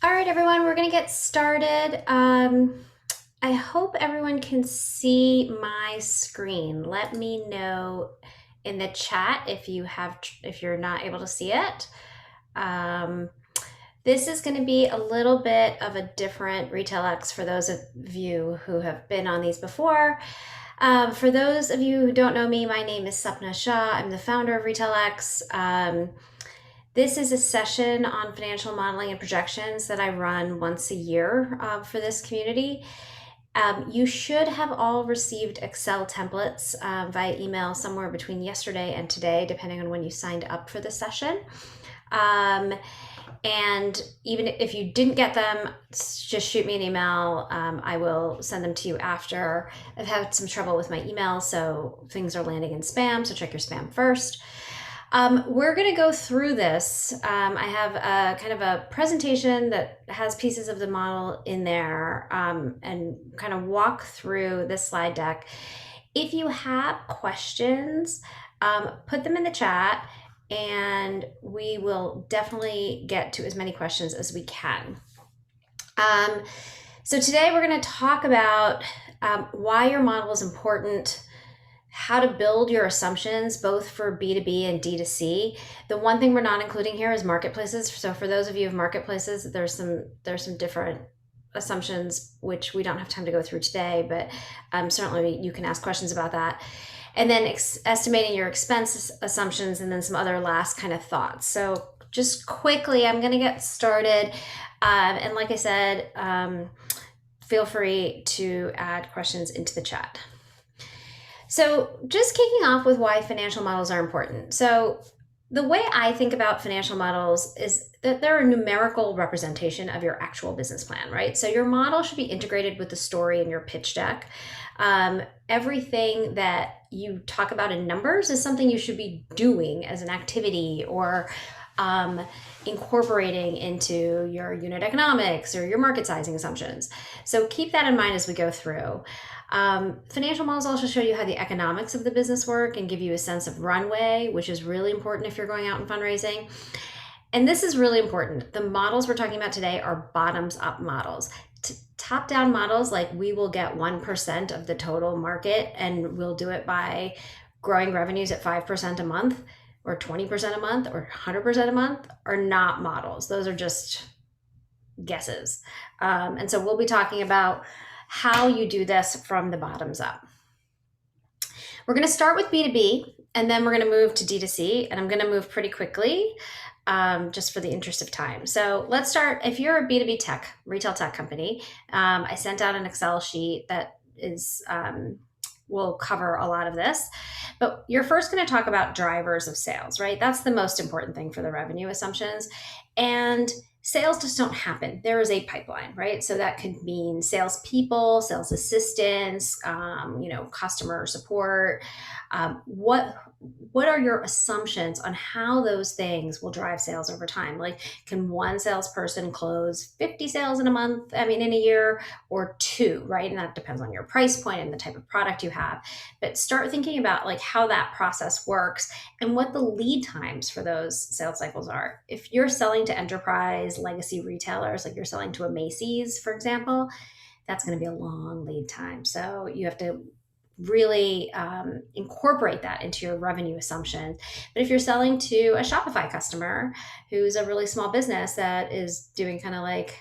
All right, everyone, we're going to get started. I hope everyone can see my screen. Let me know in the chat if you're not able to see it. Um, this is going to be a little bit of a different Retail X for those of you who have been on these before. For those of you who don't know me, my name is Sapna Shah. I'm the founder of Retail X. This is a session on financial modeling and projections that I run once a year for this community. You should have all received Excel templates via email somewhere between yesterday and today, depending on when you signed up for the session. And even if you didn't get them, just shoot me an email. I will send them to you after. I've had some trouble with my email, so things are landing in spam, so check your spam first. We're going to go through this. I have a kind of a presentation that has pieces of the model in there and kind of walk through this slide deck. If you have questions, put them in the chat and we will definitely get to as many questions as we can. So today we're going to talk about why your model is important, how to build your assumptions both for B2B and D2C. The one thing we're not including here is marketplaces. So for those of you of marketplaces, there's some different assumptions which we don't have time to go through today, but certainly you can ask questions about that. And then estimating your expense assumptions, and then some other last kind of thoughts. So just quickly, I'm going to get started. And like I said, feel free to add questions into the chat. So just kicking off with why financial models are important. So the way I think about financial models is that they're a numerical representation of your actual business plan, right? So your model should be integrated with the story in your pitch deck. Everything that you talk about in numbers is something you should be doing as an activity or incorporating into your unit economics or your market sizing assumptions. So keep that in mind as we go through. Financial models also show you how the economics of the business work and give you a sense of runway, which is really important if you're going out and fundraising. And this is really important. The models we're talking about today are bottoms up models. Top down models, like we will get 1% of the total market and we'll do it by growing revenues at 5% a month or 20% a month or 100% a month, are not models. Those are just guesses. And so we'll be talking about how you do this from the bottoms up. We're going to start with B2B and then we're going to move to D2C, and I'm going to move pretty quickly just for the interest of time. So let's start. If you're a B2B tech, retail tech company, I sent out an Excel sheet that is will cover a lot of this, but you're first going to talk about drivers of sales, right? That's the most important thing for the revenue assumptions. And sales just don't happen. There is a pipeline, right? So that could mean salespeople, sales assistants, customer support. What are your assumptions on how those things will drive sales over time? Like, can one salesperson close 50 sales in a year, or two, right? And that depends on your price point and the type of product you have. But start thinking about like how that process works and what the lead times for those sales cycles are. If you're selling to enterprise legacy retailers, like you're selling to a Macy's, for example, that's going to be a long lead time. So you have to really incorporate that into your revenue assumptions. But if you're selling to a Shopify customer who's a really small business that is doing kind of like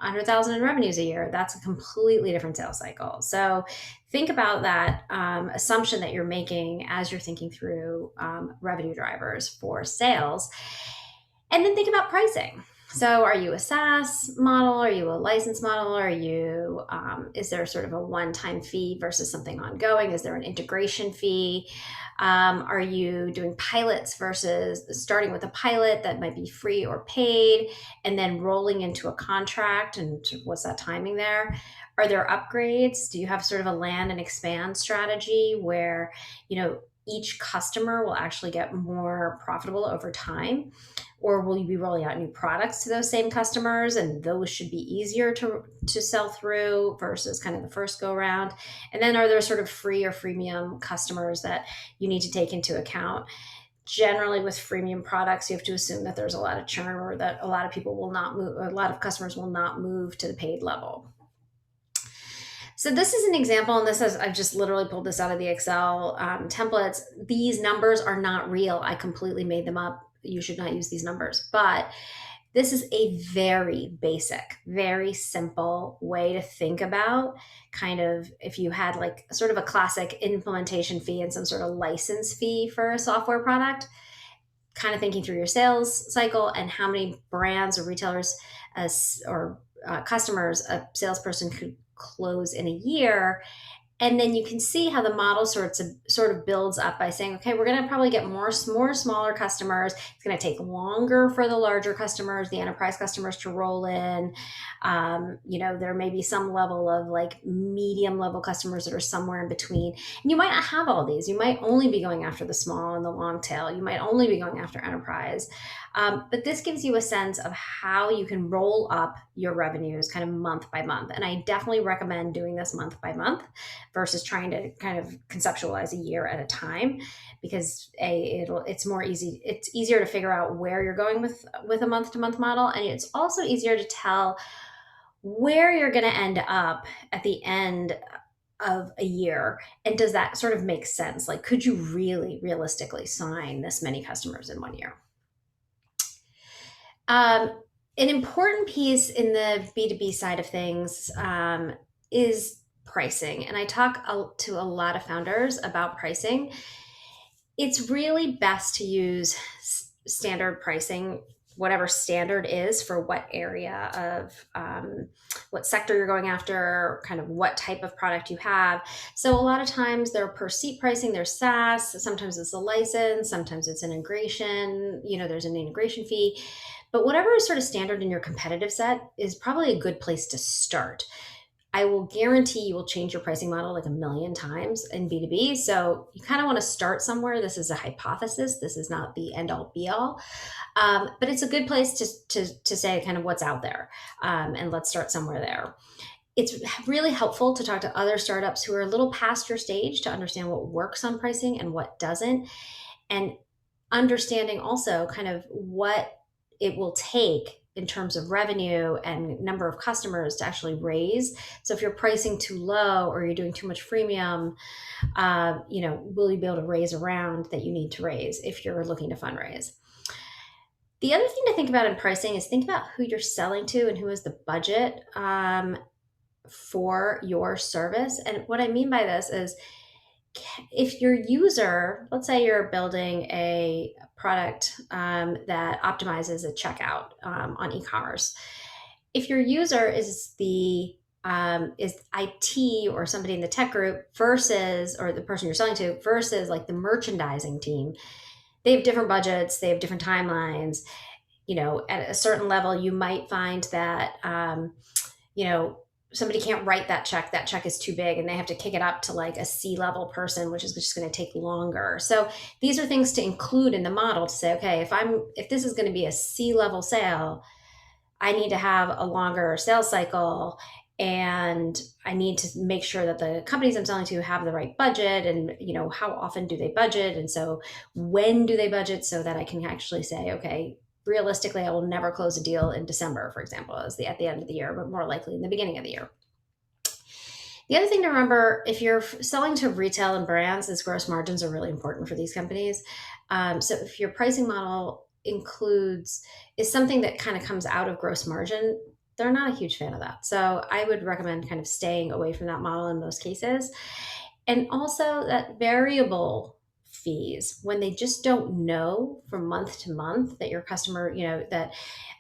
100,000 in revenues a year, that's a completely different sales cycle. So think about that assumption that you're making as you're thinking through revenue drivers for sales. And then think about pricing. So are you a SaaS model? Are you a license model? Is there sort of a one-time fee versus something ongoing? Is there an integration fee? Are you doing pilots versus starting with a pilot that might be free or paid and then rolling into a contract? And what's that timing there? Are there upgrades? Do you have sort of a land and expand strategy where, each customer will actually get more profitable over time? Or will you be rolling out new products to those same customers, and those should be easier to sell through versus kind of the first go around? And then are there sort of free or freemium customers that you need to take into account? Generally, with freemium products, you have to assume that there's a lot of churn, or that a lot of people will not move, or a lot of customers will not move to the paid level. So this is an example, and this is, I've just literally pulled this out of the Excel templates. These numbers are not real. I completely made them up. You should not use these numbers. But this is a very basic, very simple way to think about kind of if you had like sort of a classic implementation fee and some sort of license fee for a software product, kind of thinking through your sales cycle and how many brands or retailers or customers a salesperson could close in a year. And then you can see how the model sort of builds up by saying, okay, we're going to probably get more smaller customers. It's going to take longer for the larger customers, the enterprise customers, to roll in. There may be some level of like medium level customers that are somewhere in between. And you might not have all these. You might only be going after the small and the long tail. You might only be going after enterprise. But this gives you a sense of how you can roll up your revenues kind of month by month. And I definitely recommend doing this month by month versus trying to kind of conceptualize a year at a time, because it's easier to figure out where you're going with a month to month model, and it's also easier to tell where you're going to end up at the end of a year. And does that sort of make sense? Like, could you really realistically sign this many customers in 1 year? An important piece in the B2B side of things is pricing. And I talk to a lot of founders about pricing. It's really best to use standard pricing, whatever standard is for what area of what sector you're going after, kind of what type of product you have. So a lot of times they're per seat pricing, there's SaaS, sometimes it's a license, sometimes it's an integration, there's an integration fee. But whatever is sort of standard in your competitive set is probably a good place to start. I will guarantee you will change your pricing model like a million times in B2B. So you kind of want to start somewhere. This is a hypothesis. This is not the end all be all. But it's a good place to say kind of what's out there. And let's start somewhere there. It's really helpful to talk to other startups who are a little past your stage to understand what works on pricing and what doesn't. And understanding also kind of what it will take in terms of revenue and number of customers to actually raise. So if you're pricing too low or you're doing too much freemium, will you be able to raise a round that you need to raise if you're looking to fundraise? The other thing to think about in pricing is think about who you're selling to and who has the budget for your service. And what I mean by this is, if your user, let's say you're building a product that optimizes a checkout on e-commerce, if your user is is IT or somebody in the tech group versus, or the person you're selling to versus like the merchandising team, they have different budgets, they have different timelines. At a certain level, you might find that somebody can't write that check is too big, and they have to kick it up to like a C-level person, which is just going to take longer. So these are things to include in the model to say, okay, if this is going to be a C-level sale, I need to have a longer sales cycle, and I need to make sure that the companies I'm selling to have the right budget, and how often do they budget, and so when do they budget, so that I can actually say, okay, realistically, I will never close a deal in December, for example, at the end of the year, but more likely in the beginning of the year. The other thing to remember, if you're selling to retail and brands, is gross margins are really important for these companies. So if your pricing model is something that kind of comes out of gross margin, they're not a huge fan of that. So I would recommend kind of staying away from that model in most cases. And also that variable fees, when they just don't know from month to month that your customer, that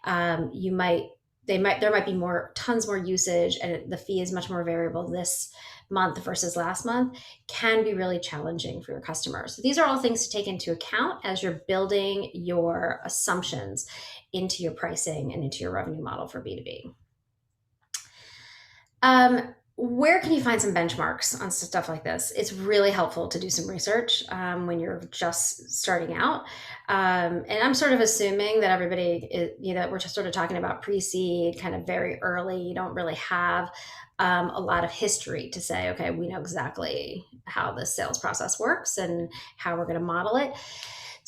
there might be tons more usage, and the fee is much more variable this month versus last month, can be really challenging for your customers. So these are all things to take into account as you're building your assumptions into your pricing and into your revenue model for B2B. Where can you find some benchmarks on stuff like this? It's really helpful to do some research when you're just starting out. And I'm sort of assuming that everybody, we're just sort of talking about pre-seed, kind of very early. You don't really have a lot of history to say, okay, we know exactly how the sales process works and how we're going to model it.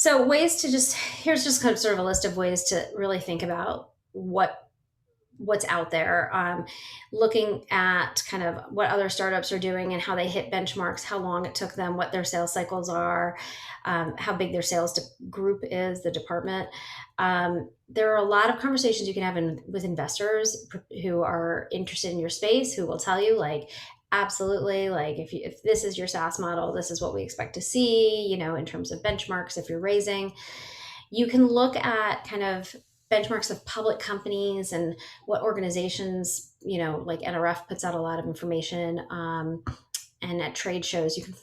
So here's just kind of sort of a list of ways to really think about what's out there, looking at kind of what other startups are doing and how they hit benchmarks, how long it took them, what their sales cycles are, how big their sales group is, the department. There are a lot of conversations you can have with investors who are interested in your space, who will tell you, like, absolutely, like, if this is your SaaS model, this is what we expect to see, in terms of benchmarks. If you're raising, you can look at kind of benchmarks of public companies and what organizations, like NRF puts out a lot of information, and at trade shows you can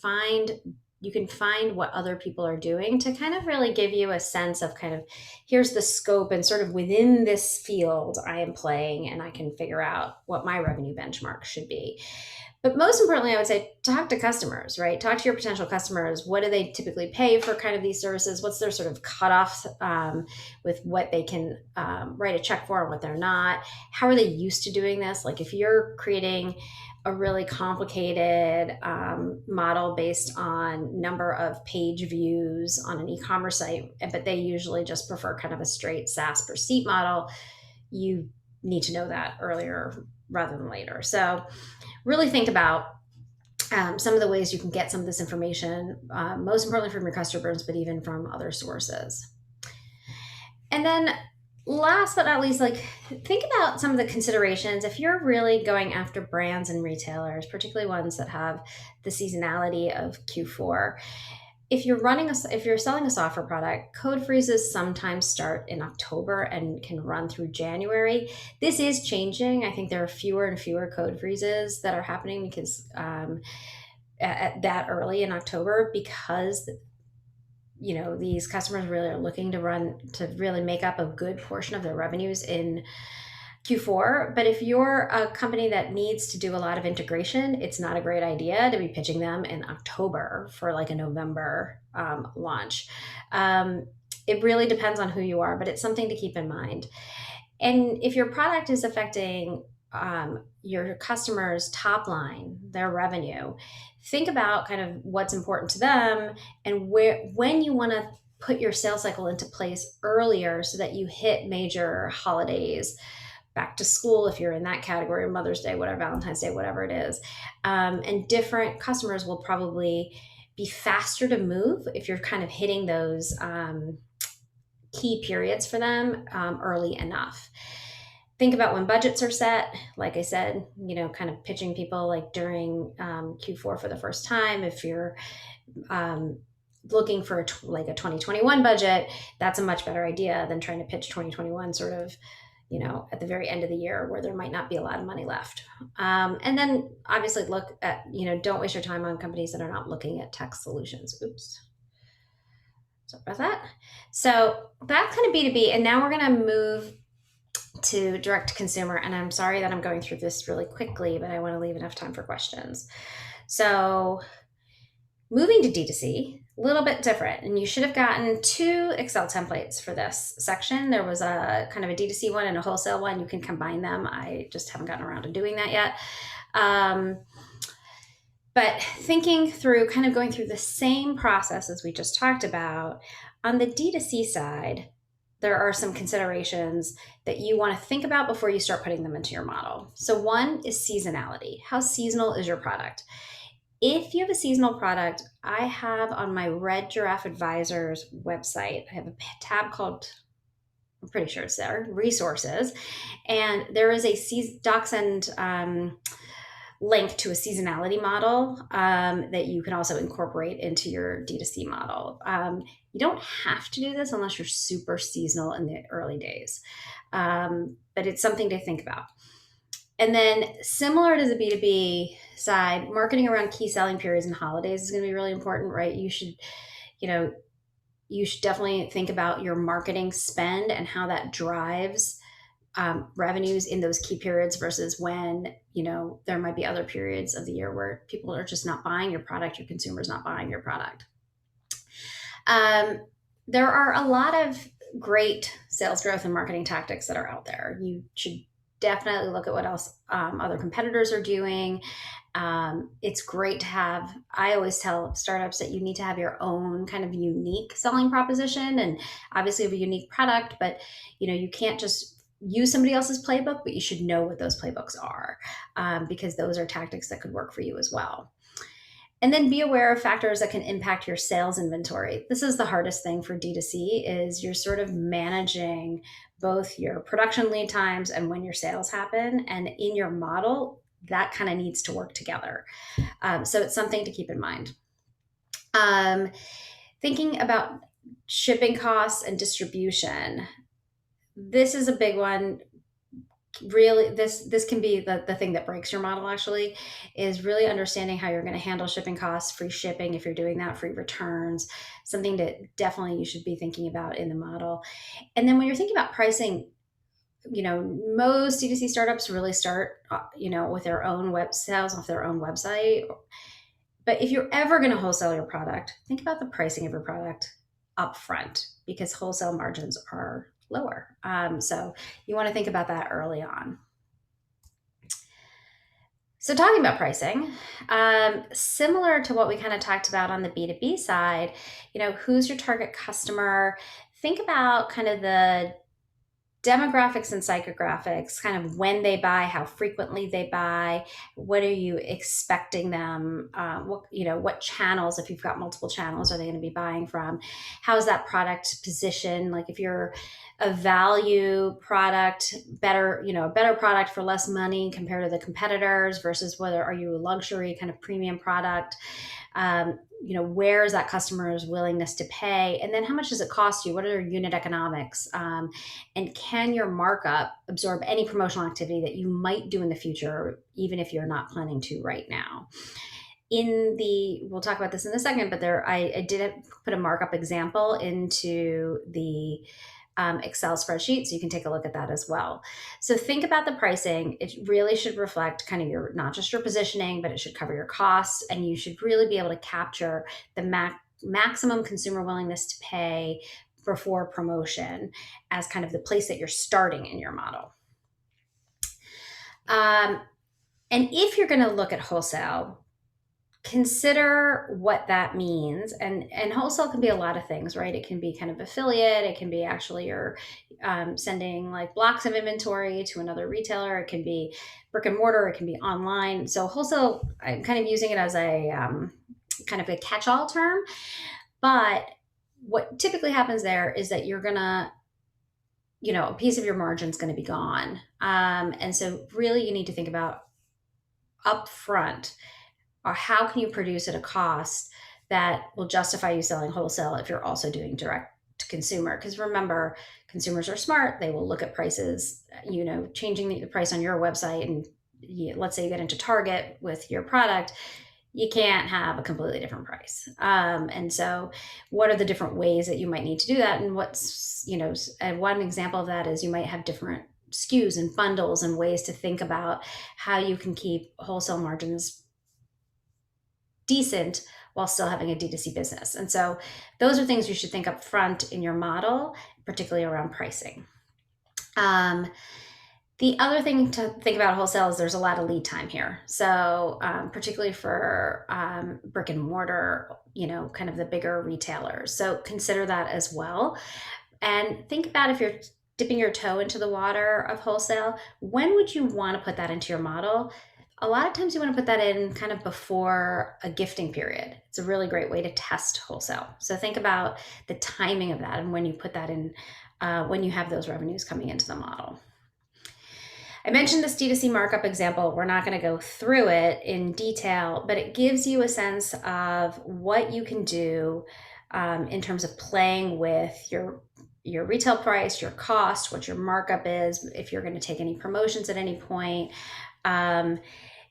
find what other people are doing to kind of really give you a sense of kind of, here's the scope, and sort of within this field I am playing, and I can figure out what my revenue benchmark should be. But most importantly, I would say talk to customers, right? Talk to your potential customers. What do they typically pay for kind of these services? What's their sort of cutoff, with what they can write a check for and what they're not? How are they used to doing this? Like, if you're creating a really complicated model based on number of page views on an e-commerce site, but they usually just prefer kind of a straight SaaS per seat model, you need to know that earlier rather than later. So really think about some of the ways you can get some of this information, most importantly from your customers, but even from other sources. And then last but not least, like, think about some of the considerations. If you're really going after brands and retailers, particularly ones that have the seasonality of Q4, if you're selling a software product, code freezes sometimes start in October and can run through January. This is changing. I think there are fewer and fewer code freezes that are happening because at that early in October, because these customers really are looking to really make up a good portion of their revenues in Q4. But if you're a company that needs to do a lot of integration, it's not a great idea to be pitching them in October for like a November launch. It really depends on who you are, but it's something to keep in mind. And if your product is affecting your customers' top line, their revenue, think about kind of what's important to them, and when you want to put your sales cycle into place earlier so that you hit major holidays, back to school if you're in that category, Mother's Day, whatever, Valentine's Day, whatever it is. And different customers will probably be faster to move if you're kind of hitting those key periods for them early enough. Think about when budgets are set. Like I said, kind of pitching people like during Q4 for the first time. If you're looking for like a 2021 budget, that's a much better idea than trying to pitch 2021 sort of at the very end of the year where there might not be a lot of money left. And then obviously look at, don't waste your time on companies that are not looking at tech solutions. Oops. Sorry about that. So that's kind of B2B. And now we're going to move to direct to consumer. And I'm sorry that I'm going through this really quickly, but I want to leave enough time for questions. So moving to D2C, a little bit different. And you should have gotten 2 Excel templates for this section. There was a kind of a D2C one and a wholesale one. You can combine them. I just haven't gotten around to doing that yet. But thinking through, kind of going through the same process as we just talked about, on the D2C side, there are some considerations that you want to think about before you start putting them into your model. So one is seasonality. How seasonal is your product? If you have a seasonal product, I have on my Red Giraffe Advisors website, I have a tab called, I'm pretty sure it's there, resources. And there is a DocSend link to a seasonality model that you can also incorporate into your D2C model. You don't have to do this unless you're super seasonal in the early days, but it's something to think about. And then similar to the B2B side, marketing around key selling periods and holidays is going to be really important, right? You should definitely think about your marketing spend and how that drives revenues in those key periods versus when, there might be other periods of the year where people are just not buying your product, your consumer's not buying your product. There are a lot of great sales growth and marketing tactics that are out there. You should definitely look at what else other competitors are doing. It's great to have, I always tell startups that you need to have your own kind of unique selling proposition, and obviously have a unique product, but you can't just use somebody else's playbook, but you should know what those playbooks are, because those are tactics that could work for you as well. And then be aware of factors that can impact your sales inventory. This is the hardest thing for D2C, is you're sort of managing both your production lead times and when your sales happen. And in your model, that kind of needs to work together. So it's something to keep in mind. Thinking about shipping costs and distribution. This is a big one. Really, this can be the thing that breaks your model, actually, is really understanding how you're going to handle shipping costs, free shipping if you're doing that, free returns, something that definitely you should be thinking about in the model. And then when you're thinking about pricing, most D2C startups really start with their own web sales off their own website. But if you're ever going to wholesale your product, think about the pricing of your product up front, because wholesale margins are lower. So you want to think about that early on. So talking about pricing, similar to what we kind of talked about on the B2B side, who's your target customer? Think about kind of the demographics and psychographics, kind of when they buy, how frequently they buy, what are you expecting them, what channels, if you've got multiple channels, are they going to be buying from? How's that product positioned? Like if you're a value product, a better product for less money compared to the competitors, versus whether are you a luxury kind of premium product? Where is that customer's willingness to pay? And then how much does it cost you? What are your unit economics? And can your markup absorb any promotional activity that you might do in the future, even if you're not planning to right now? We'll talk about this in a second, but I did put a markup example into the Excel spreadsheet, so you can take a look at that as well. So think about the pricing. It really should reflect kind of not just your positioning, but it should cover your costs, and you should really be able to capture the maximum consumer willingness to pay before promotion as kind of the place that you're starting in your model. And if you're going to look at wholesale, consider what that means. And wholesale can be a lot of things, right? It can be kind of affiliate. It can be actually you're sending like blocks of inventory to another retailer. It can be brick and mortar. It can be online. So wholesale, I'm kind of using it as a kind of a catch-all term. But what typically happens there is that you're going to, a piece of your margin is going to be gone. And so really you need to think about upfront, or how can you produce at a cost that will justify you selling wholesale if you're also doing direct to consumer? Because remember, consumers are smart. They will look at prices, changing the price on your website. And let's say you get into Target with your product, you can't have a completely different price. And so what are the different ways that you might need to do that? And one example of that is you might have different SKUs and bundles and ways to think about how you can keep wholesale margins decent while still having a D2C business. And so those are things you should think up front in your model, particularly around pricing. The other thing to think about wholesale is there's a lot of lead time here. So particularly for brick and mortar, kind of the bigger retailers. So consider that as well. And think about if you're dipping your toe into the water of wholesale, when would you want to put that into your model? A lot of times you want to put that in kind of before a gifting period. It's a really great way to test wholesale. So think about the timing of that and when you put that in, when you have those revenues coming into the model. I mentioned this D2C markup example. We're not going to go through it in detail, but it gives you a sense of what you can do in terms of playing with your retail price, your cost, what your markup is, if you're going to take any promotions at any point.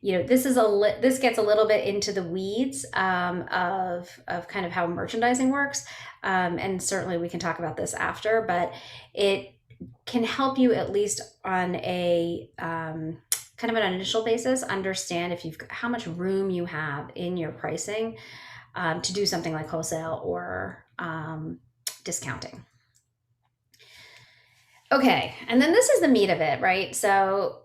This gets a little bit into the weeds of kind of how merchandising works, and certainly we can talk about this after, but it can help you at least on a kind of an initial basis understand how much room you have in your pricing to do something like wholesale or discounting. Okay, and then this is the meat of it, right? So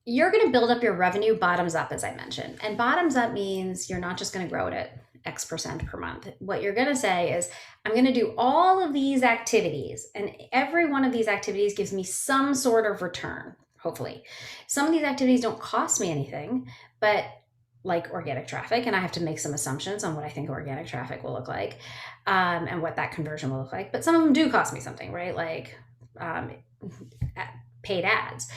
you're going to build up your revenue bottoms up, as I mentioned. And bottoms up means you're not just going to grow it at X% per month. What you're going to say is, I'm going to do all of these activities, and every one of these activities gives me some sort of return, hopefully. Some of these activities don't cost me anything, but like organic traffic, and I have to make some assumptions on what I think organic traffic will look like, and what that conversion will look like. But some of them do cost me something, right? Like um, paid ads.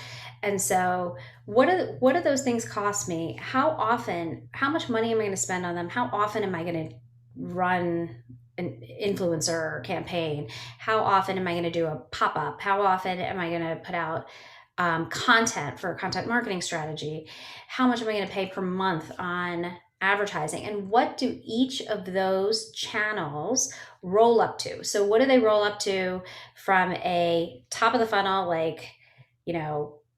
And so what do those things cost me? How often, how much money am I going to spend on them? How often am I going to run an influencer campaign? How often am I going to do a pop-up? How often am I going to put out content for a content marketing strategy? How much am I going to pay per month on advertising? And what do each of those channels roll up to? So what do they roll up to from a top of the funnel, like,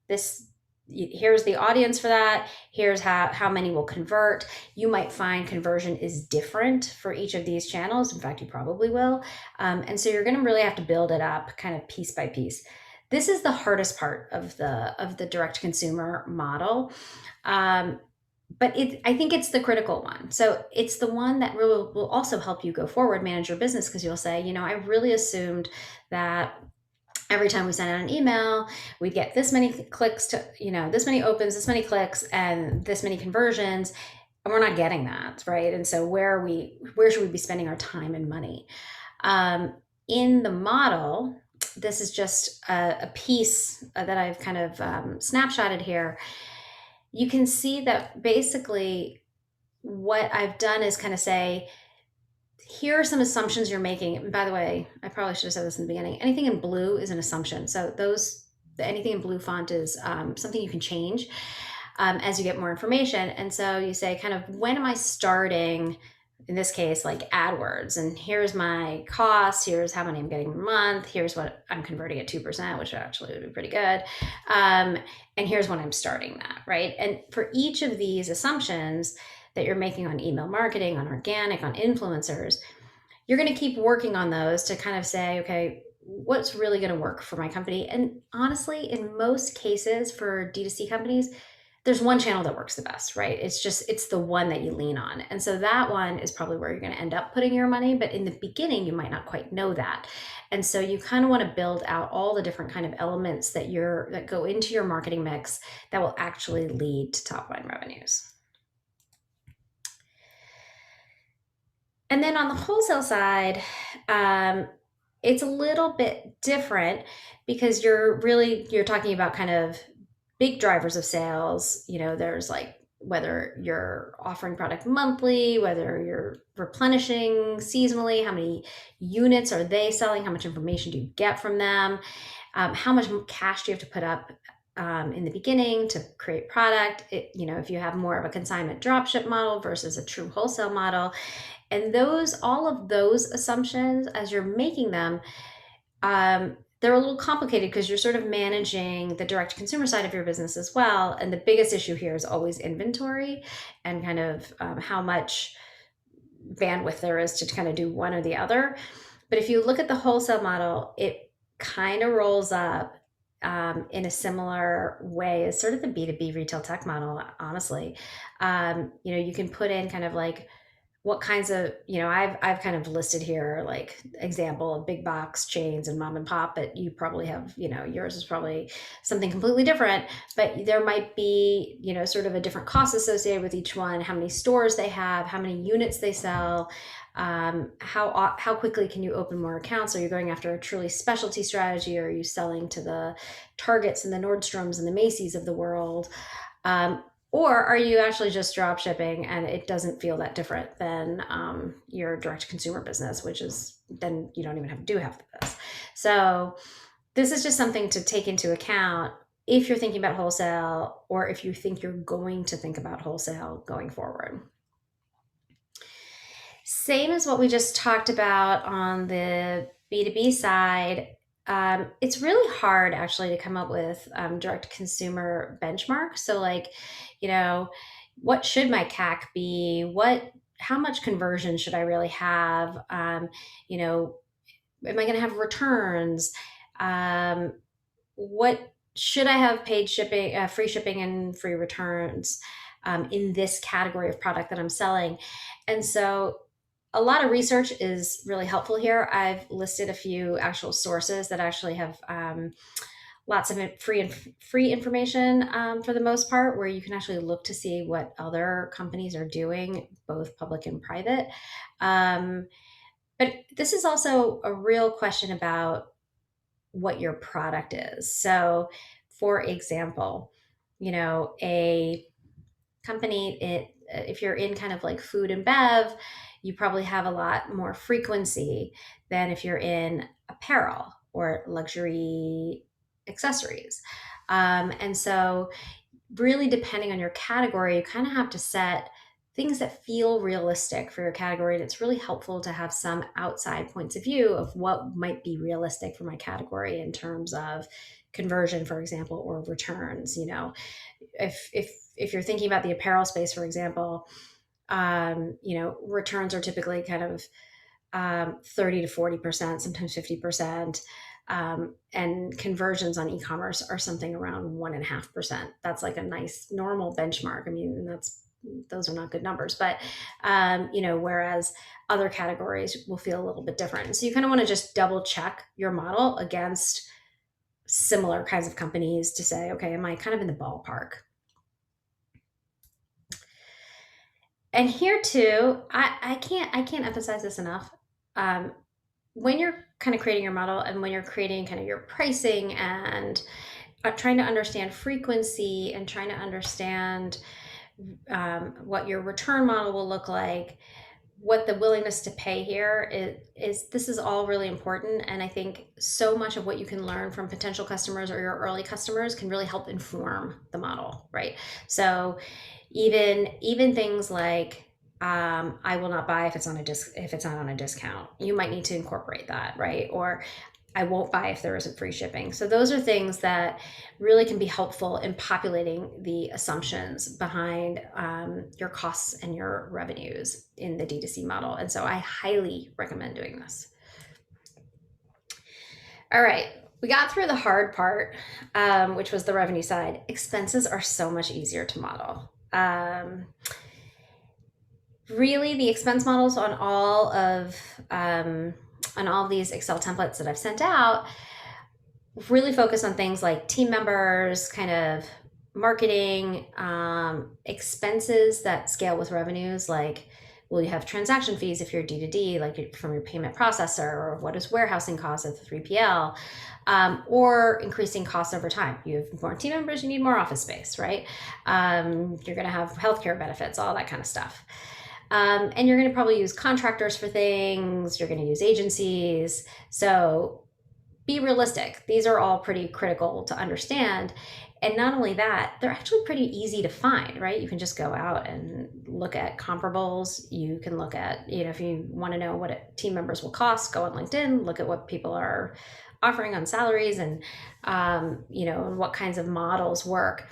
this, here's the audience for that, here's how many will convert. You might find conversion is different for each of these channels. In fact, you probably will. And so you're going to really have to build it up kind of piece by piece. This is the hardest part of the direct consumer model. But I think it's the critical one. So it's the one that really will also help you go forward, manage your business, because you'll say, I really assumed that every time we send out an email, we'd get this many clicks to, this many opens, this many clicks, and this many conversions. And we're not getting that, right? And so where should we be spending our time and money? In the model, this is just a piece that I've kind of snapshotted here. You can see that basically what I've done is kind of say, here are some assumptions you're making. And by the way, I probably should have said this in the beginning. Anything in blue is an assumption. So anything in blue font is something you can change as you get more information. And so you say kind of, when am I starting, in this case, like AdWords, and here's my costs, here's how many I'm getting per month, here's what I'm converting at 2%, which actually would be pretty good. And here's when I'm starting that, right? And for each of these assumptions that you're making on email marketing, on organic, on influencers, you're going to keep working on those to kind of say, okay, what's really going to work for my company? And honestly, in most cases for D2C companies, there's one channel that works the best, right? It's the one that you lean on. And so that one is probably where you're going to end up putting your money. But in the beginning, you might not quite know that. And so you kind of want to build out all the different kind of elements that go into your marketing mix that will actually lead to top line revenues. And then on the wholesale side, it's a little bit different, because you're talking about kind of big drivers of sales. There's like whether you're offering product monthly, whether you're replenishing seasonally, how many units are they selling, how much information do you get from them, how much cash do you have to put up in the beginning to create product. If you have more of a consignment dropship model versus a true wholesale model. And all of those assumptions, as you're making them, they're a little complicated because you're sort of managing the direct consumer side of your business as well. And the biggest issue here is always inventory and kind of how much bandwidth there is to kind of do one or the other. But if you look at the wholesale model, it kind of rolls up in a similar way as sort of the B2B retail tech model, honestly. You can put in kind of like what kinds of, I've kind of listed here, like example of big box chains and mom and pop, but you probably have, yours is probably something completely different, but there might be, sort of a different cost associated with each one, how many stores they have, how many units they sell, how quickly can you open more accounts? Are you going after a truly specialty strategy? Or are you selling to the Targets and the Nordstroms and the Macy's of the world? Or are you actually just drop shipping and it doesn't feel that different than your direct consumer business, which is then you don't even have to do half of this. So this is just something to take into account if you're thinking about wholesale, or if you think you're going to think about wholesale going forward. Same as what we just talked about on the B2B side. It's really hard actually to come up with direct consumer benchmarks. So like, what should my CAC be? How much conversion should I really have? Am I going to have returns? what should I have paid shipping, free shipping and free returns in this category of product that I'm selling? And so a lot of research is really helpful here. I've listed a few actual sources that actually have lots of free information for the most part, where you can actually look to see what other companies are doing, both public and private. Um, but this is also a real question about what your product is. So, for example, a company, if you're in kind of like food and bev, you probably have a lot more frequency than if you're in apparel or luxury accessories. And so, really depending on your category, you kind of have to set things that feel realistic for your category. And it's really helpful to have some outside points of view of what might be realistic for my category in terms of conversion, for example, or returns. If you're thinking about the apparel space, for example, returns are typically kind of 30 to 40%, sometimes 50%. And conversions on e-commerce are something around 1.5%. That's like a nice normal benchmark. I mean, those are not good numbers, but whereas other categories will feel a little bit different. So you kind of want to just double check your model against similar kinds of companies to say, okay, am I kind of in the ballpark? And here too, I can't emphasize this enough. Um, when you're kind of creating your model and when you're creating kind of your pricing and trying to understand frequency and trying to understand what your return model will look like, what the willingness to pay here is this is all really important. And I think so much of what you can learn from potential customers or your early customers can really help inform the model, right? So even things like I will not buy if it's if it's not on a discount. You might need to incorporate that, right? Or I won't buy if there isn't free shipping. So those are things that really can be helpful in populating the assumptions behind your costs and your revenues in the D2C model. And so I highly recommend doing this. All right, we got through the hard part, which was the revenue side. Expenses are so much easier to model. Really, the expense models on all of these Excel templates that I've sent out really focus on things like team members, kind of marketing, expenses that scale with revenues, like will you have transaction fees if you're D2D, like from your payment processor, or what does warehousing cost at the 3PL, or increasing costs over time. You have more team members, you need more office space, right? You're going to have healthcare benefits, all that kind of stuff. And you're going to probably use contractors for things, you're going to use agencies. So be realistic. These are all pretty critical to understand. And not only that, they're actually pretty easy to find, right? You can just go out and look at comparables. You can look at, if you want to know what team members will cost, go on LinkedIn, look at what people are offering on salaries and, and what kinds of models work.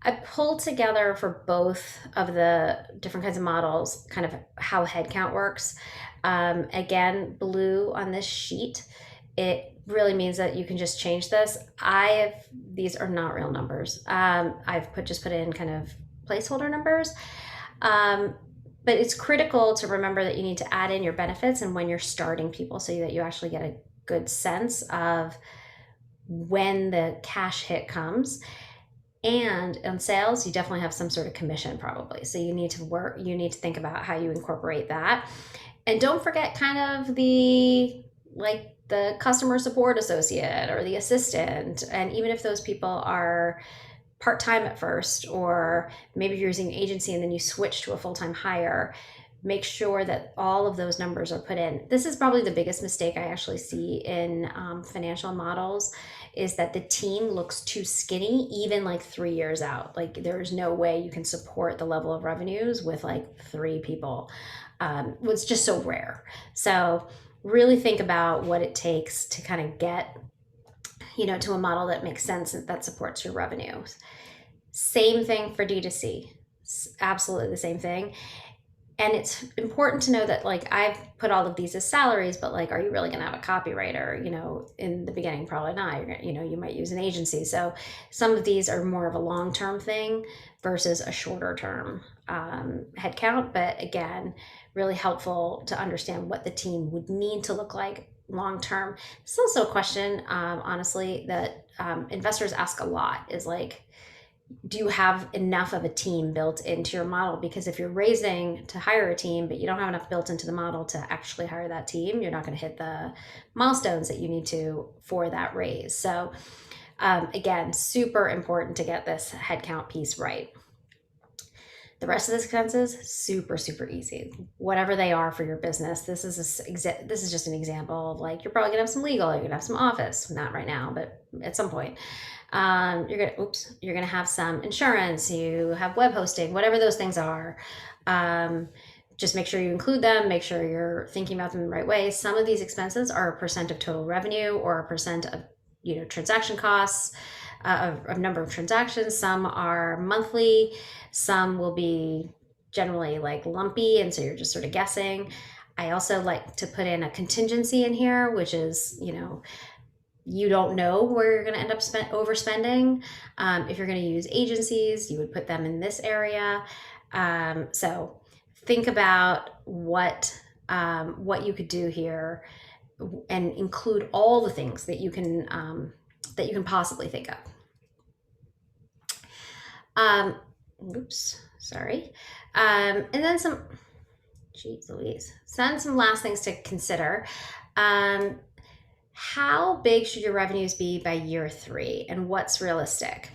I pulled together for both of the different kinds of models kind of how headcount works. Again, blue on this sheet, it really means that you can just change this. These are not real numbers. I've just put in kind of placeholder numbers. But it's critical to remember that you need to add in your benefits and when you're starting people so that you actually get a good sense of when the cash hit comes. And on sales, you definitely have some sort of commission probably. So you need to think about how you incorporate that. And don't forget kind of the customer support associate or the assistant. And even if those people are part-time at first, or maybe you're using an agency and then you switch to a full-time hire, make sure that all of those numbers are put in. This is probably the biggest mistake I actually see in financial models, is that the team looks too skinny, even like 3 years out. Like there's no way you can support the level of revenues with like 3 people. It's just so rare. So really think about what it takes to kind of get, to a model that makes sense and that supports your revenues. Same thing for D2C. Absolutely the same thing. And it's important to know that, like, I've put all of these as salaries, but like, are you really going to have a copywriter? In the beginning, probably not. You might use an agency. So some of these are more of a long-term thing versus a shorter term headcount. But again, really helpful to understand what the team would need to look like long term. It's also a question, honestly, that investors ask a lot, is like, do you have enough of a team built into your model? Because if you're raising to hire a team, but you don't have enough built into the model to actually hire that team, you're not going to hit the milestones that you need to for that raise. So again, super important to get this headcount piece right. The rest of the expenses, super, super easy. Whatever they are for your business. This is just an example of, like, you're probably gonna have some legal, you're gonna have some office, not right now, but at some point. You're gonna have some insurance, you have web hosting, whatever those things are. Just make sure you include them, make sure you're thinking about them the right way. Some of these expenses are a percent of total revenue or a percent of transaction costs, of number of transactions. Some are monthly, some will be generally like lumpy, and so you're just sort of guessing. I also like to put in a contingency in here, which is, you don't know where you're going to end up overspending. If you're going to use agencies, you would put them in this area. So think about what you could do here, and include all the things that you can possibly think of. And then some, geez Louise, some last things to consider. How big should your revenues be by year 3, and what's realistic?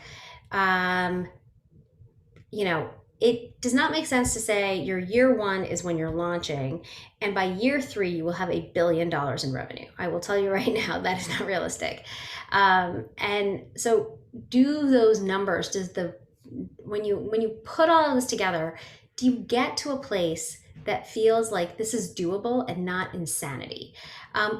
It does not make sense to say your year 1 is when you're launching, and by year 3 you will have $1 billion in revenue. I will tell you right now, that is not realistic. And so do those numbers, when you put all of this together, do you get to a place that feels like this is doable and not insanity?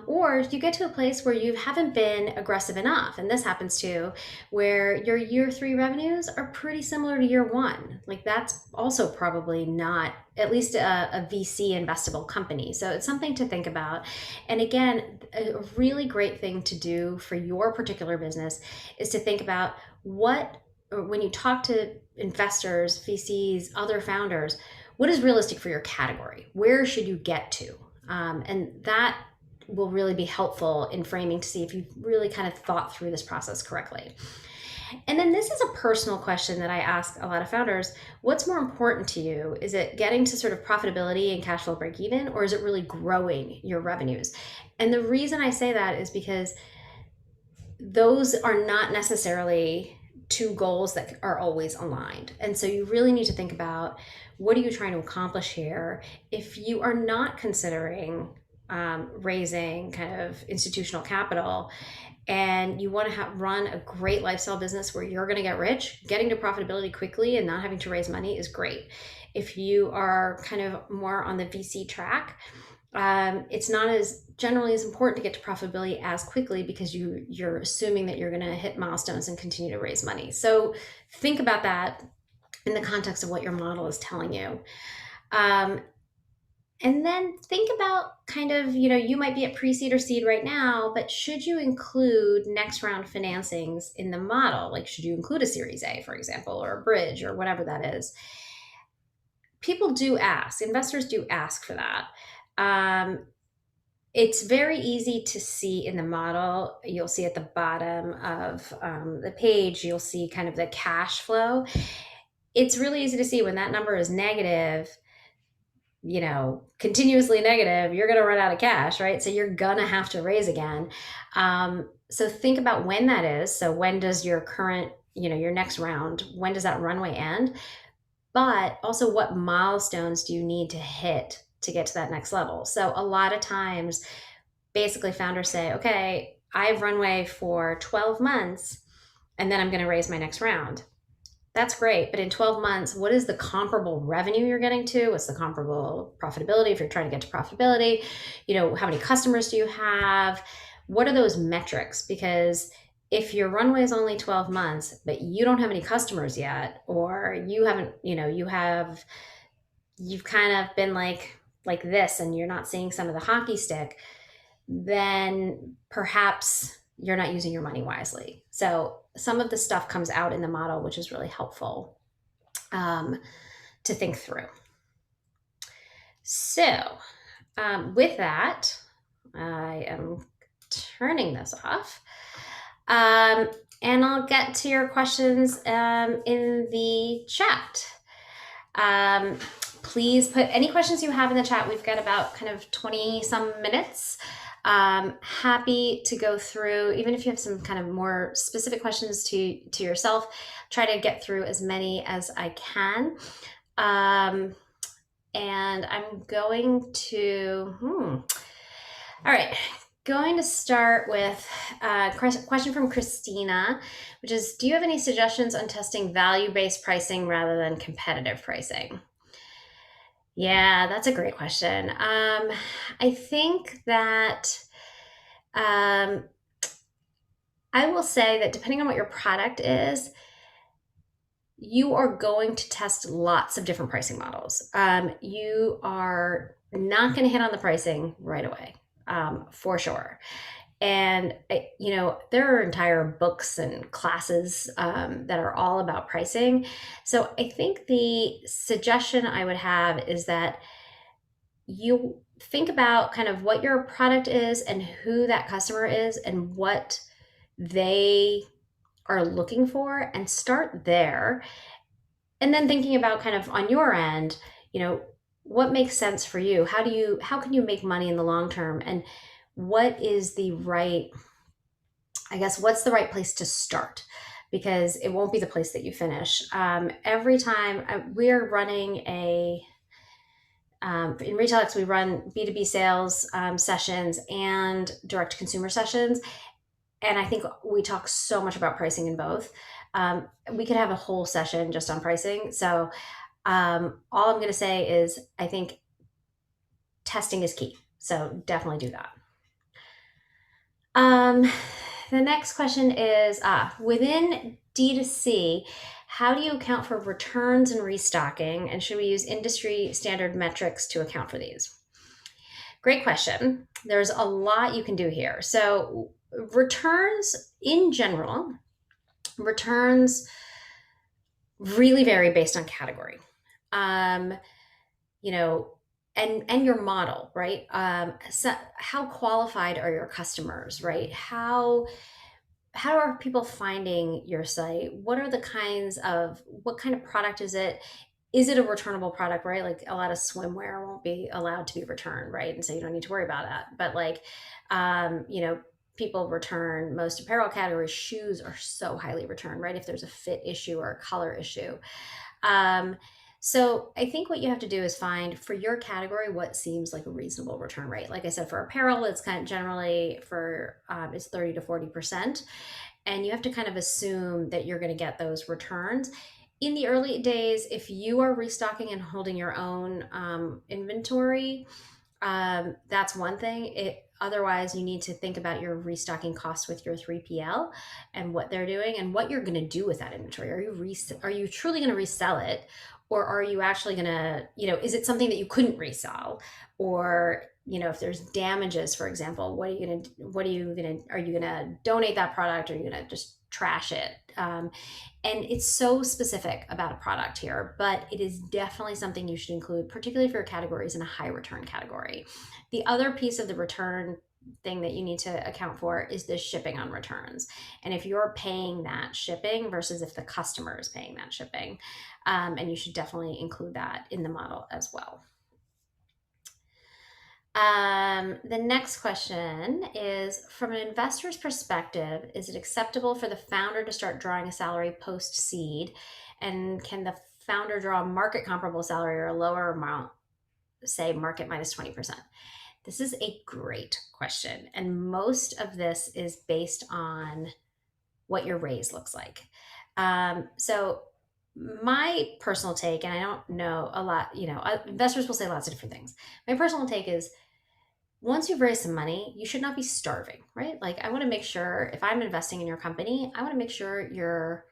Or you get to a place where you haven't been aggressive enough, and this happens too, where your year 3 revenues are pretty similar to year 1. Like, that's also probably not, at least a VC investable company. So it's something to think about. And again, a really great thing to do for your particular business is to think about when you talk to investors, VCs, other founders, what is realistic for your category? Where should you get to? And that will really be helpful in framing to see if you've really kind of thought through this process correctly. And then this is a personal question that I ask a lot of founders. What's more important to you? Is it getting to sort of profitability and cash flow break even, or is it really growing your revenues? And the reason I say that is because those are not necessarily two goals that are always aligned. And so you really need to think about, what are you trying to accomplish here? If you are not considering raising kind of institutional capital, and you want to run a great lifestyle business where you're going to get rich, getting to profitability quickly and not having to raise money is great. If you are kind of more on the VC track, it's not as generally as important to get to profitability as quickly, because you're assuming that you're going to hit milestones and continue to raise money. So think about that in the context of what your model is telling you. And then think about kind of, you might be at pre-seed or seed right now, but should you include next round financings in the model? Like, should you include a Series A, for example, or a bridge, or whatever that is? People do ask, investors do ask for that. It's very easy to see in the model. You'll see at the bottom of the page, you'll see kind of the cash flow. It's really easy to see when that number is negative, continuously negative, you're going to run out of cash, right? So you're going to have to raise again. So think about when that is. So when does your current, your next round, when does that runway end? But also, what milestones do you need to hit to get to that next level? So a lot of times, basically founders say, okay, I have runway for 12 months, and then I'm going to raise my next round. That's great. But in 12 months, what is the comparable revenue you're getting to? What's the comparable profitability if you're trying to get to profitability? How many customers do you have? What are those metrics? Because if your runway is only 12 months, but you don't have any customers yet, or you haven't, you have you've kind of been like this and you're not seeing some of the hockey stick, then perhaps you're not using your money wisely. So some of the stuff comes out in the model, which is really helpful um, to think through. So with that, I am turning this off. And I'll get to your questions in the chat. Um, please put any questions you have in the chat. We've got about kind of 20 some minutes. Happy to go through, even if you have some kind of more specific questions to yourself, try to get through as many as I can. And I'm going to, all right, going to start with a question from Christina, which is, do you have any suggestions on testing value-based pricing rather than competitive pricing? Yeah, that's a great question. I think that I will say that depending on what your product is, you are going to test lots of different pricing models. You are not going to hit on the pricing right away, for sure. And there are entire books and classes that are all about pricing. So I think the suggestion I would have is that you think about kind of what your product is and who that customer is and what they are looking for, and start there. And then thinking about kind of on your end, what makes sense for you? How can you make money in the long term? And what is the right, I guess, what's the right place to start? Because it won't be the place that you finish. Every time we're running in RetailX, we run B2B sales sessions and direct to consumer sessions. And I think we talk so much about pricing in both. We could have a whole session just on pricing. So all I'm going to say is I think testing is key. So definitely do that. The next question is within D2C, how do you account for returns and restocking? And should we use industry standard metrics to account for these? Great question. There's a lot you can do here. So returns in general, returns really vary based on category. And your model, right? So how qualified are your customers, right? How are people finding your site? What kind of product is it? Is it a returnable product, right? Like a lot of swimwear won't be allowed to be returned, right? And so you don't need to worry about that. But people return most apparel categories. Shoes are so highly returned, right? If there's a fit issue or a color issue. So I think what you have to do is find for your category what seems like a reasonable return rate. Like I said, for apparel, it's kind of generally it's 30 to 40%. And you have to kind of assume that you're going to get those returns. In the early days, if you are restocking and holding your own inventory, that's one thing. Otherwise, you need to think about your restocking costs with your 3PL and what they're doing and what you're going to do with that inventory. Are you truly going to resell it, or are you actually going to, is it something that you couldn't resell? Or, if there's damages, for example, are you going to donate that product, or are you going to just trash it? And it's so specific about a product here, but it is definitely something you should include, particularly if your category is in a high return category. The other piece of the return thing that you need to account for is the shipping on returns. And if you're paying that shipping versus if the customer is paying that shipping. And you should definitely include that in the model as well. The next question is, from an investor's perspective, is it acceptable for the founder to start drawing a salary post-seed? And can the founder draw a market comparable salary or a lower amount, say market minus 20%? This is a great question. And most of this is based on what your raise looks like. So my personal take, and I don't know a lot, investors will say lots of different things. My personal take is, once you've raised some money, you should not be starving, right? Like, I want to make sure if I'm investing in your company, I want to make sure you're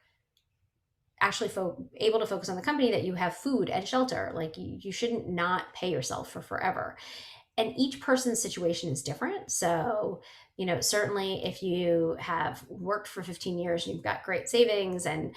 actually able to focus on the company, that you have food and shelter. Like you shouldn't not pay yourself for forever. And each person's situation is different. So, certainly if you have worked for 15 years and you've got great savings, and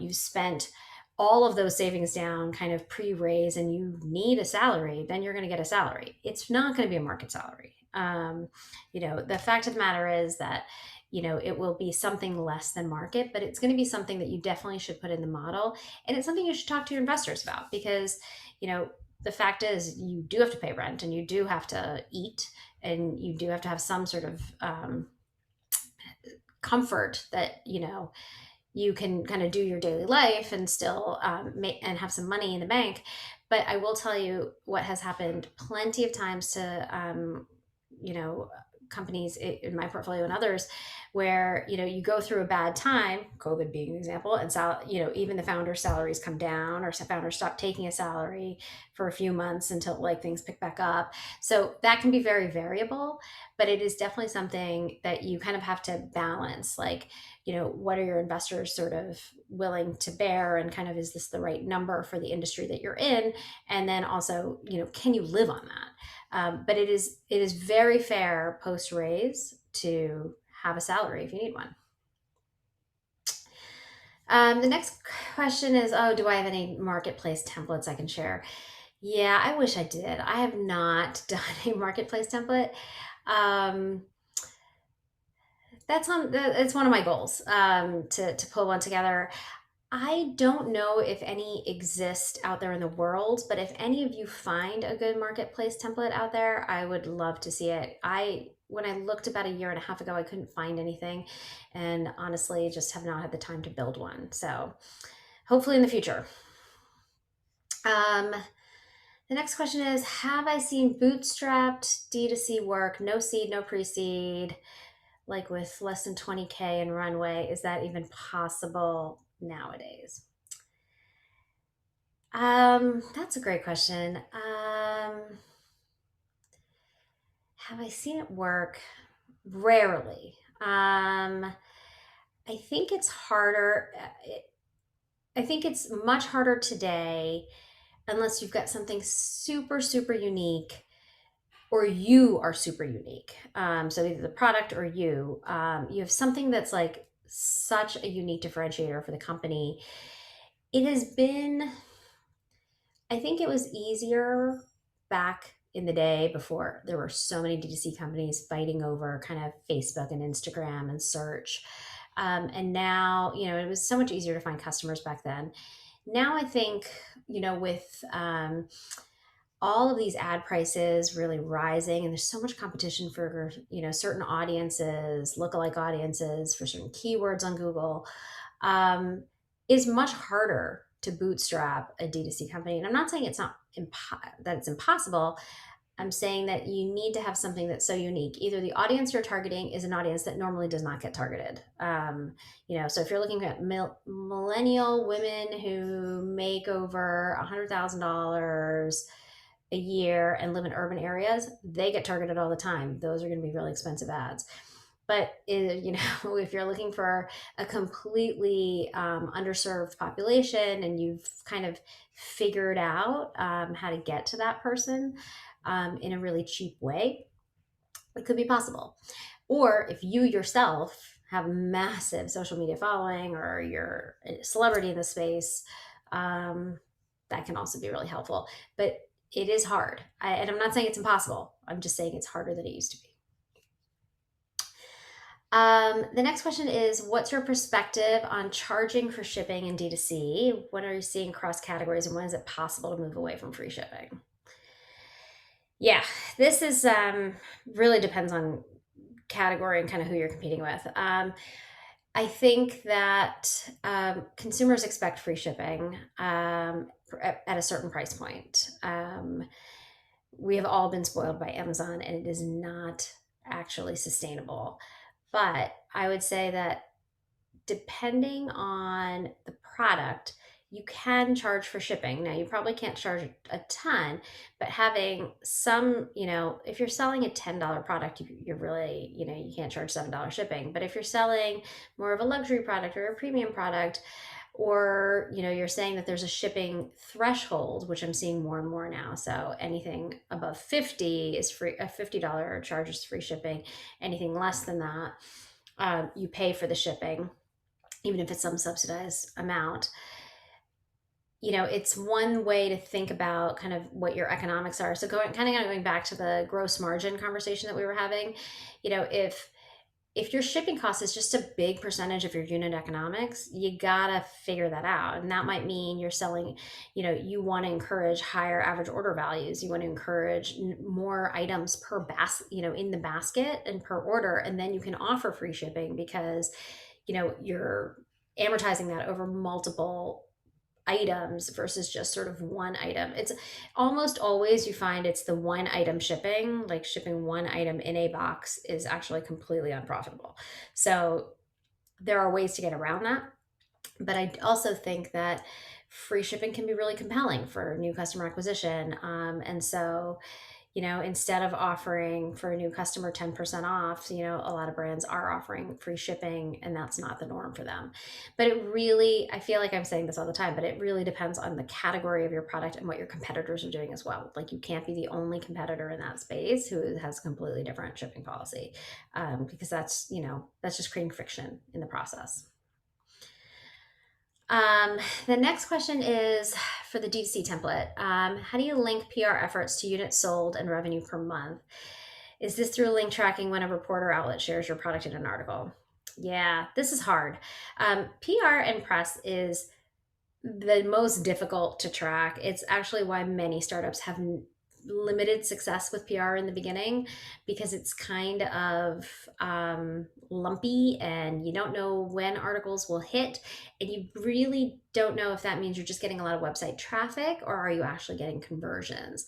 you've spent all of those savings down kind of pre-raise, and you need a salary, then you're going to get a salary. It's not going to be a market salary. The fact of the matter is that, it will be something less than market, but it's going to be something that you definitely should put in the model. And it's something you should talk to your investors about, because, the fact is you do have to pay rent, and you do have to eat, and you do have to have some sort of comfort that, you can kind of do your daily life and still and have some money in the bank. But I will tell you what has happened plenty of times to, companies in my portfolio and others, where, you go through a bad time, COVID being an example, and even the founder's salaries come down, or some founders stop taking a salary for a few months until like things pick back up. So that can be very variable, but it is definitely something that you kind of have to balance. Like, what are your investors sort of willing to bear, and kind of, is this the right number for the industry that you're in? And then also, can you live on that? But it is very fair post raise to have a salary if you need one. The next question is, do I have any marketplace templates I can share? Yeah, I wish I did. I have not done a marketplace template. It's one of my goals, to pull one together. I don't know if any exist out there in the world, but if any of you find a good marketplace template out there, I would love to see it. When I looked about a year and a half ago, I couldn't find anything, and honestly, just have not had the time to build one. So hopefully in the future. The next question is, have I seen bootstrapped D2C work, no seed, no pre-seed, like with less than 20K in runway? Is that even possible nowadays? That's a great question. Have I seen it work? Rarely. I think it's harder. I think it's much harder today, unless you've got something super, super unique, or you are super unique. So either the product or you have something that's like such a unique differentiator for the company. It has been, I think it was easier back in the day, before there were so many D2C companies fighting over kind of Facebook and Instagram and search. And now, it was so much easier to find customers back then. Now I think, with all of these ad prices really rising, and there's so much competition for, certain audiences, lookalike audiences for certain keywords on Google, is much harder to bootstrap a D2C company. And I'm not saying that it's impossible. I'm saying that you need to have something that's so unique. Either the audience you're targeting is an audience that normally does not get targeted. So if you're looking at millennial women who make over $100,000 a year and live in urban areas, they get targeted all the time. Those are going to be really expensive ads. But if you're looking for a completely underserved population, and you've kind of figured out how to get to that person in a really cheap way, it could be possible. Or if you yourself have a massive social media following, or you're a celebrity in the space, that can also be really helpful. But it is hard. And I'm not saying it's impossible. I'm just saying it's harder than it used to be. The next question is, what's your perspective on charging for shipping in D2C? What are you seeing across categories, and when is it possible to move away from free shipping? Yeah, this is really depends on category and kind of who you're competing with. I think that consumers expect free shipping at a certain price point. We have all been spoiled by Amazon, and it is not actually sustainable. But I would say that depending on the product, you can charge for shipping. Now, you probably can't charge a ton, but having some, if you're selling a $10 product, you're really, you can't charge $7 shipping. But if you're selling more of a luxury product or a premium product, Or, you're saying that there's a shipping threshold, which I'm seeing more and more now. So anything above 50 is free, a $50 charge is free shipping. Anything less than that, you pay for the shipping, even if it's some subsidized amount. It's one way to think about kind of what your economics are. So going back to the gross margin conversation that we were having, if your shipping cost is just a big percentage of your unit economics, you gotta figure that out. And that might mean you're selling, you want to encourage higher average order values. You want to encourage more items per basket, in the basket and per order. And then you can offer free shipping because, you're amortizing that over multiple items versus just sort of one item. It's almost always you find it's the one item shipping, like shipping one item in a box is actually completely unprofitable. So there are ways to get around that. But I also think that free shipping can be really compelling for new customer acquisition. And so, instead of offering for a new customer 10% off, a lot of brands are offering free shipping, and that's not the norm for them. But I feel like I'm saying this all the time, but it really depends on the category of your product and what your competitors are doing as well. Like, you can't be the only competitor in that space who has a completely different shipping policy, because that's just creating friction in the process. The next question is for the DTC template. How do you link PR efforts to units sold and revenue per month? Is this through link tracking when a reporter outlet shares your product in an article? Yeah, this is hard. PR and press is the most difficult to track. It's actually why many startups have limited success with PR in the beginning, because it's kind of lumpy and you don't know when articles will hit, and you really don't know if that means you're just getting a lot of website traffic or are you actually getting conversions.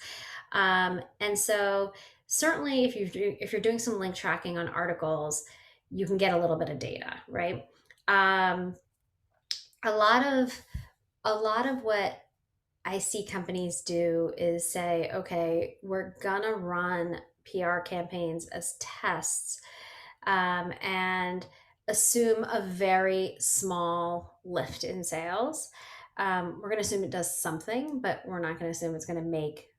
And so certainly if you're doing some link tracking on articles, you can get a little bit of data, right? A lot of what I see companies do is say, okay, we're gonna run PR campaigns as tests, and assume a very small lift in sales. We're gonna assume it does something, but we're not gonna assume it's gonna make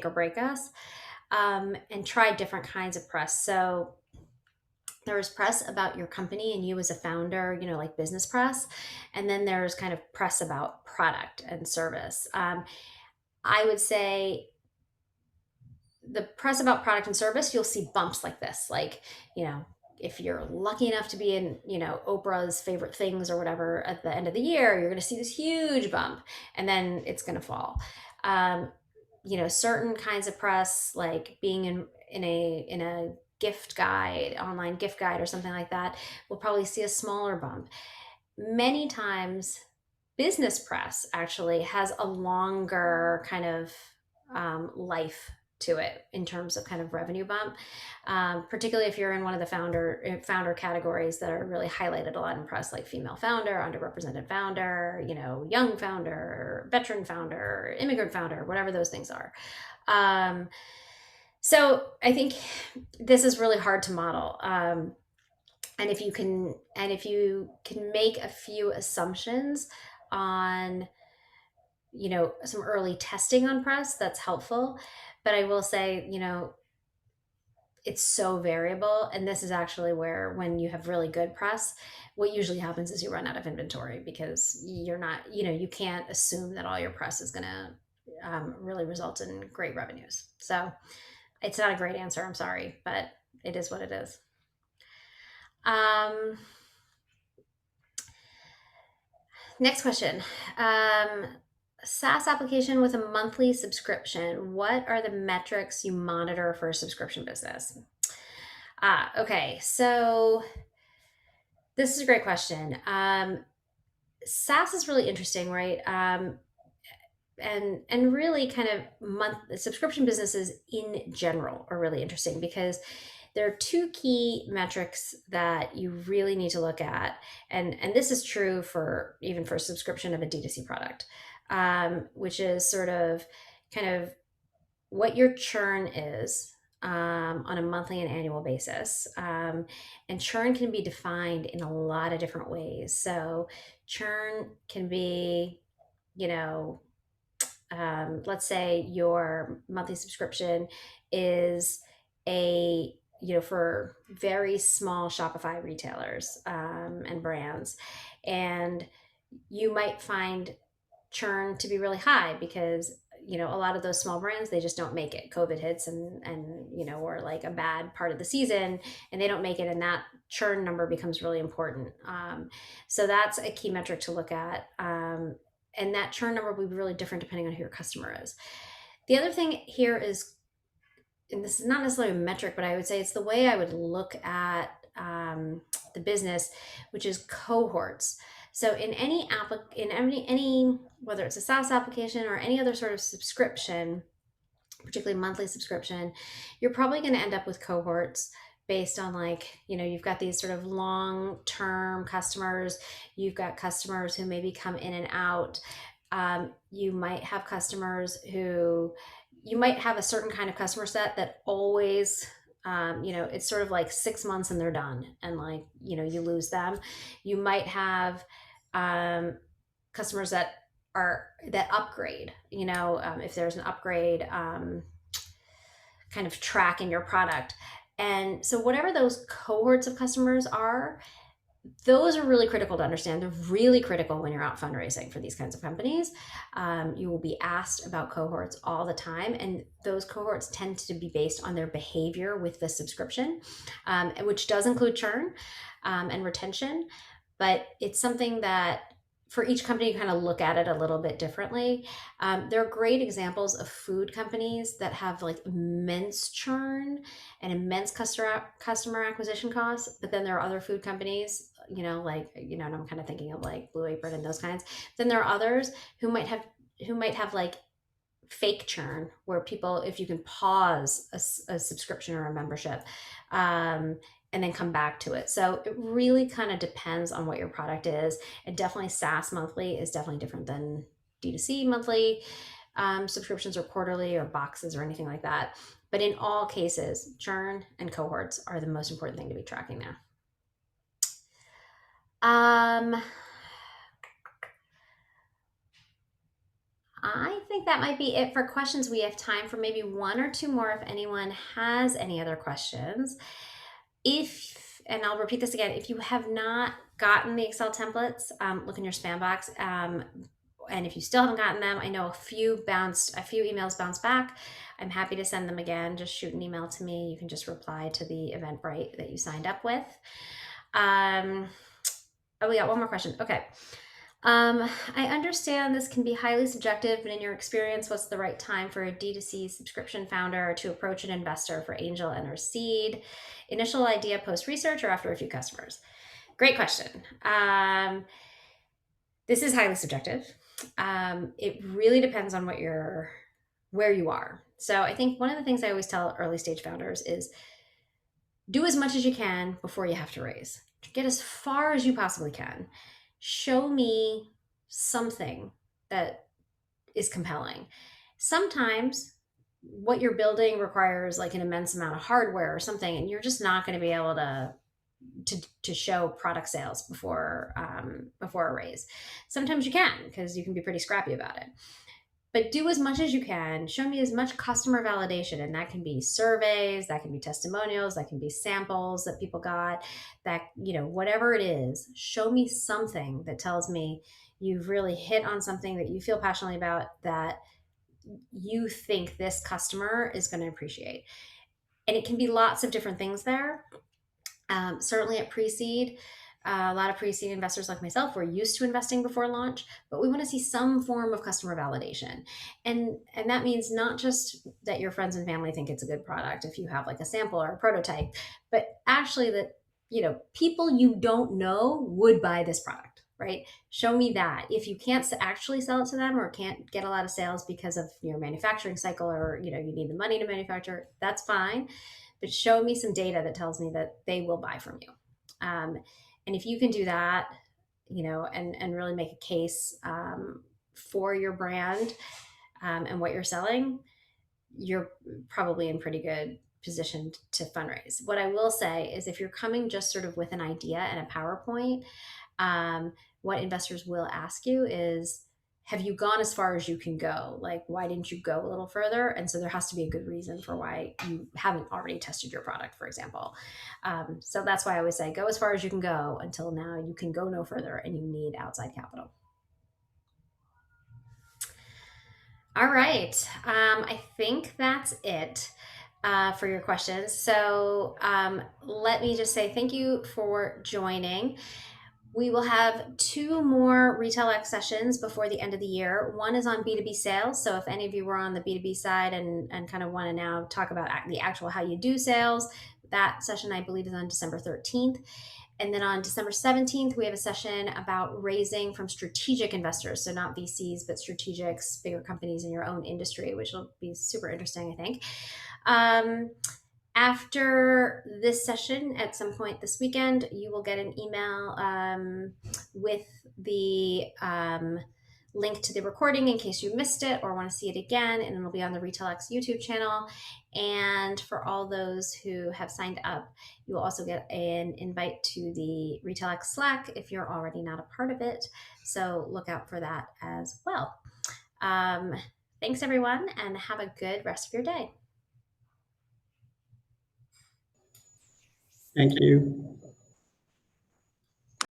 or break us. And try different kinds of press. So there's press about your company and you as a founder, like business press. And then there's kind of press about product and service. I would say the press about product and service, you'll see bumps like this. Like, if you're lucky enough to be in, Oprah's favorite things or whatever at the end of the year, you're going to see this huge bump and then it's going to fall. Certain kinds of press, like being in a gift guide, online gift guide or something like that, we'll probably see a smaller bump. Many times, business press actually has a longer kind of life to it in terms of kind of revenue bump, particularly if you're in one of the founder categories that are really highlighted a lot in press, like female founder, underrepresented founder, young founder, veteran founder, immigrant founder, whatever those things are. So I think this is really hard to model. And if you can make a few assumptions on, some early testing on press, that's helpful. But I will say, it's so variable. And this is actually where, when you have really good press, what usually happens is you run out of inventory, because you're not, you can't assume that all your press is going to really result in great revenues. So it's not a great answer, I'm sorry, but it is what it is. Next question. SaaS application with a monthly subscription. What are the metrics you monitor for a subscription business? Okay, so this is a great question. SaaS is really interesting, right? And really kind of subscription businesses in general are really interesting, because there are two key metrics that you really need to look at. And this is true for even for a subscription of a D2C product, which is sort of kind of what your churn is on a monthly and annual basis. And churn can be defined in a lot of different ways. So churn can be, you know, let's say your monthly subscription is a, for very small Shopify retailers and brands. And you might find churn to be really high because a lot of those small brands, they just don't make it. COVID hits and or like a bad part of the season, and they don't make it, and that churn number becomes really important. So that's a key metric to look at, and that churn number will be really different depending on who your customer is. The other thing here is, and this is not necessarily a metric, but I would say it's the way I would look at the business, which is cohorts. So in any whether it's a SaaS application or any other sort of subscription, particularly monthly subscription, you're probably going to end up with cohorts based on, like, you've got these sort of long-term customers. You've got customers who maybe come in and out. You might have customers who, you might have a certain kind of customer set that always, it's sort of like 6 months and they're done, and like, you lose them. You might have customers that upgrade, if there's an upgrade kind of track in your product. And so whatever those cohorts of customers are, those are really critical to understand. They're really critical when you're out fundraising for these kinds of companies. You will be asked about cohorts all the time, and those cohorts tend to be based on their behavior with the subscription, which does include churn and retention. But it's something that for each company, you kind of look at it a little bit differently. There are great examples of food companies that have like immense churn and immense customer acquisition costs. But then there are other food companies, and I'm kind of thinking of like Blue Apron and those kinds. Then there are others who might have like fake churn, where people, if you can pause a subscription or a membership, and then come back to it. So it really kind of depends on what your product is. And definitely SaaS monthly is definitely different than D2C monthly subscriptions, or quarterly, or boxes, or anything like that. But in all cases, churn and cohorts are the most important thing to be tracking there. I think that might be it for questions. We have time for maybe one or two more if anyone has any other questions. And I'll repeat this again, if you have not gotten the Excel templates, look in your spam box. And if you still haven't gotten them, I know a few emails bounced back. I'm happy to send them again. Just shoot an email to me. You can just reply to the Eventbrite that you signed up with. We got one more question. Okay. I understand this can be highly subjective, but in your experience, what's the right time for a D2C subscription founder to approach an investor for angel and or seed? Initial idea, post research, or after a few customers? Great question. This is highly subjective. It really depends on where you are. So I think one of the things I always tell early stage founders is do as much as you can before you have to raise. Get as far as you possibly can. Show me something that is compelling. Sometimes what you're building requires like an immense amount of hardware or something, and you're just not going to be able to show product sales before a raise. Sometimes you can, because you can be pretty scrappy about it. But do as much as you can. Show me as much customer validation, and that can be surveys, that can be testimonials, that can be samples that people got, that, whatever it is, show me something that tells me you've really hit on something that you feel passionately about, that you think this customer is going to appreciate. And it can be lots of different things there. Certainly at pre-seed, a lot of pre-seed investors like myself, we're used to investing before launch, but we want to see some form of customer validation. And that means not just that your friends and family think it's a good product if you have like a sample or a prototype, but actually that, people you don't know would buy this product, right? Show me that. If you can't actually sell it to them, or can't get a lot of sales because of your manufacturing cycle, or, you need the money to manufacture, that's fine. But show me some data that tells me that they will buy from you. And if you can do that, and really make a case for your brand and what you're selling, you're probably in pretty good positioned to fundraise. What I will say is if you're coming just sort of with an idea and a PowerPoint, what investors will ask you is, have you gone as far as you can go? Like, why didn't you go a little further? And so there has to be a good reason for why you haven't already tested your product, for example. So that's why I always say, go as far as you can go until now you can go no further and you need outside capital. All right. I think that's it for your questions. So let me just say thank you for joining. We will have 2 more Retail X sessions before the end of the year. One is on B2B sales. So if any of you were on the B2B side and kind of want to now talk about the actual how you do sales, that session I believe is on December 13th. And then on December 17th, we have a session about raising from strategic investors. So not VCs, but strategics, bigger companies in your own industry, which will be super interesting, I think. After this session, at some point this weekend, you will get an email with the link to the recording in case you missed it or want to see it again, and it'll be on the RetailX YouTube channel. And for all those who have signed up, you will also get an invite to the RetailX Slack if you're already not a part of it. So look out for that as well. Thanks, everyone, and have a good rest of your day. Thank you.